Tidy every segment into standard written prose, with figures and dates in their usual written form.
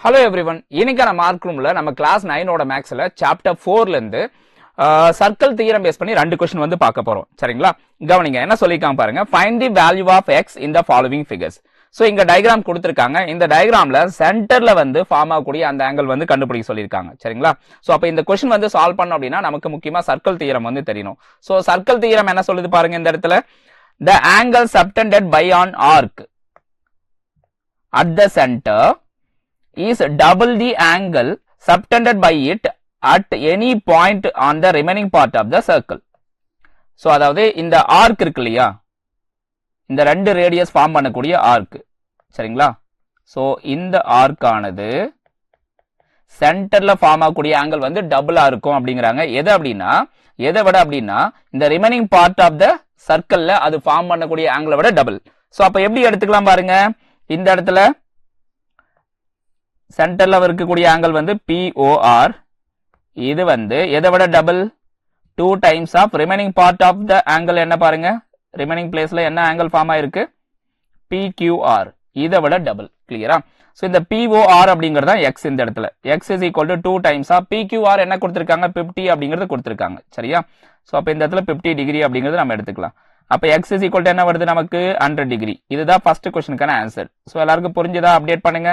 Hello everyone, இன்னைக்கான mark ரூம்ல நம்ம கிளாஸ் 9 ஓட மேக்ஸ்ல சாப்டர் 4ல இருந்து சர்க்கிள் தியரம் பேஸ் பண்ணி ரெண்டு क्वेश्चन வந்து பார்க்க போறோம். சரிங்களா? கவனிங்க, என்ன சொல்லிருக்காங்க பாருங்க. Find the value of x in the following figures. So இங்க டயகிராம் கொடுத்திருக்காங்க. இந்த டயகிராம்ல சென்டர்ல வந்து ஃபார்ம் ஆகக்கூடிய அந்த ஆங்கிள் வந்து கண்டுபிடிக்க சொல்லிருக்காங்க. சரிங்களா? சோ அப்ப இந்த क्वेश्चन வந்து சால்வ் பண்ணனும் அப்படினா நமக்கு முக்கியமா சர்க்கிள் தியரம் வந்து தெரியணும். சோ சர்க்கிள் தியரம் என்ன சொல்லுது பாருங்க இந்த இடத்துல. The angle subtended by an arc at the center is double the angle subtended by it at any point on the remaining part of the circle. So அதாவது இந்த arc இருக்கு இல்லையா, இந்த ரெண்டு ரேடியஸ் ஃபார்ம் பண்ணக்கூடிய ஆர்க். சரிங்களா? So இந்த arc ஆனது சென்டர்ல ஃபார்ம் ஆகக்கூடிய ஆங்கிள் வந்து டபுளா இருக்கும் அப்படிங்கறாங்க. எதை விட அப்படின்னா இந்த ரிமைனிங் பார்ட் ஆஃப் த சர்க்கிள்ல அது ஃபார்ம் பண்ணக்கூடிய ஆங்கிளை விட டபுள். சோ அப்ப எப்படி எடுத்துக்கலாம் பாருங்க. இந்த இடத்துல சென்டர்ல இருக்கக்கூடிய ஆங்கிள் வந்து POR. இது வந்து எதை விட double? 2 times of remaining part of the angle. என்ன பாருங்க, ரிமைனிங் பிளேஸ்ல என்ன ஆங்கிள் ஃபார்ம் ஆயிருக்கு? PQR. இதை விட டபுள். கிளியரா? சோ இந்த POR அப்படிங்கிறது தான் x. இந்த இடத்துல x is equal to 2 times of PQR. என்ன கொடுத்திருக்காங்க? 50 அப்படிங்கிறது கொடுத்திருக்காங்க. சரியா? சோ அப்ப இந்த இடத்துல 50 டிகிரி அப்படிங்கிறது நம்ம எடுத்துக்கலாம். அப்ப x is equal to என்ன வருது நமக்கு? 100 டிகிரி. இதுதான் ஃபர்ஸ்ட் क्वेश्चनக்கான ஆன்சர். சோ எல்லாருக்கும் புரிஞ்சதா? அப்டேட் பண்ணுங்க.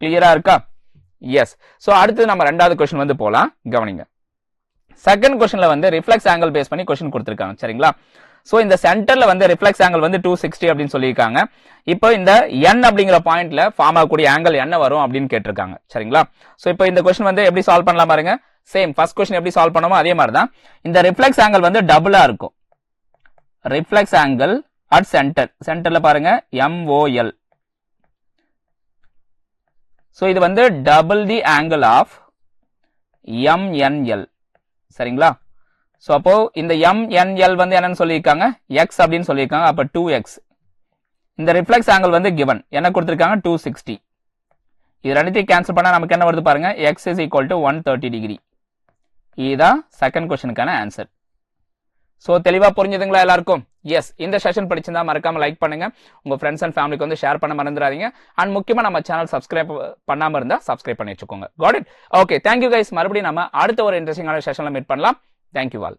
கிளியரா இருக்கா? எஸ். சோ அடுத்து நம்ம ரெண்டாவது क्वेश्चन வந்து போலாம். கவனிங்க. செகண்ட் क्वेश्चनல வந்து ரிஃப்ளெக்ஸ் ஆங்கிள் பேஸ் பண்ணி क्वेश्चन கொடுத்திருக்காங்க. சரிங்களா? சோ இந்த சென்டர்ல வந்து ரிஃப்ளெக்ஸ் ஆங்கிள் வந்து 260 அப்படினு சொல்லிருக்காங்க. இப்போ இந்த n அப்படிங்கற பாயிண்ட்ல ஃபார்ம் ஆகக்கூடிய ஆங்கிள் என்ன வரும் அப்படினு கேட்டிருக்காங்க. சரிங்களா? சோ இப்போ இந்த क्वेश्चन வந்து எப்படி சால்வ் பண்ணலாம் பாருங்க. சேம் ஃபர்ஸ்ட் क्वेश्चन எப்படி சால்வ் பண்ணோமோ அதே மாதிரி தான். இந்த ரிஃப்ளெக்ஸ் ஆங்கிள் வந்து டபுளா இருக்கும். Reflex angle at centre. சென்டர்ல பாருங்க MOL. சோ இது வந்து double the angle of MNL. சரிங்களா? சோ அப்போ இந்த MNL வந்து என்னன்னு சொல்லிருக்காங்க? x அப்படினு சொல்லிருக்காங்க. அப்ப 2x. இந்த ரிஃப்ளெக்ஸ் ஆங்கிள் வந்து given. என்ன கொடுத்திருக்காங்க? 260. இது ரெண்டையும் கேன்சல் பண்ணா நமக்கு என்ன வருது பாருங்க. x is equal to 130 degree. இதுதான் செகண்ட் क्वेश्चनக்கான ஆன்சர். சோ தெளிவா புரிஞ்சதுங்களா எல்லாருக்கும்? எஸ். இந்த செஷன் பிடிச்சிருந்தா மறக்காம லைக் பண்ணுங்க. உங்க ஃப்ரெண்ட்ஸ் அண்ட் ஃபேமிலிக்கு வந்து ஷேர் பண்ண மறந்துடாதீங்க. அண்ட் முக்கியமா நம்ம சேனல் சப்ஸ்கிரைப் பண்ணாம இருந்தா சப்ஸ்கிரைப் பண்ணி வச்சுக்கோங்க. Got it? Okay, thank you guys. மறுபடியும் நம்ம அடுத்த ஒரு இன்ட்ரெஸ்டிங்கான செஷன்ல மீட் பண்ணலாம். Thank you all.